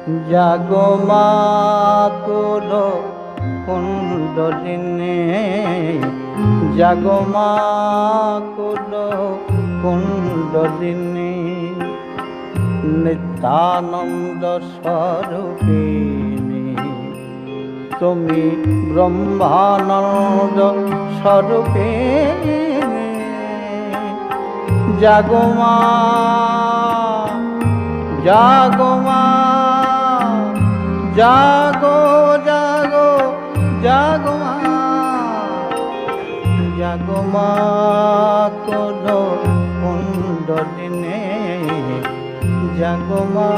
জাগো মা কুল কুণ্ডলিনী, জাগো মা কুল কুণ্ডলিনী, নিত্যানন্দ স্বরূপিণী, তুমি ব্রহ্মানন্দ স্বরূপিণী। জাগো মা, জাগো মা, জাগো জাগো জাগো মা, জাগো মা কুল কুণ্ডলিনী, জাগো মা।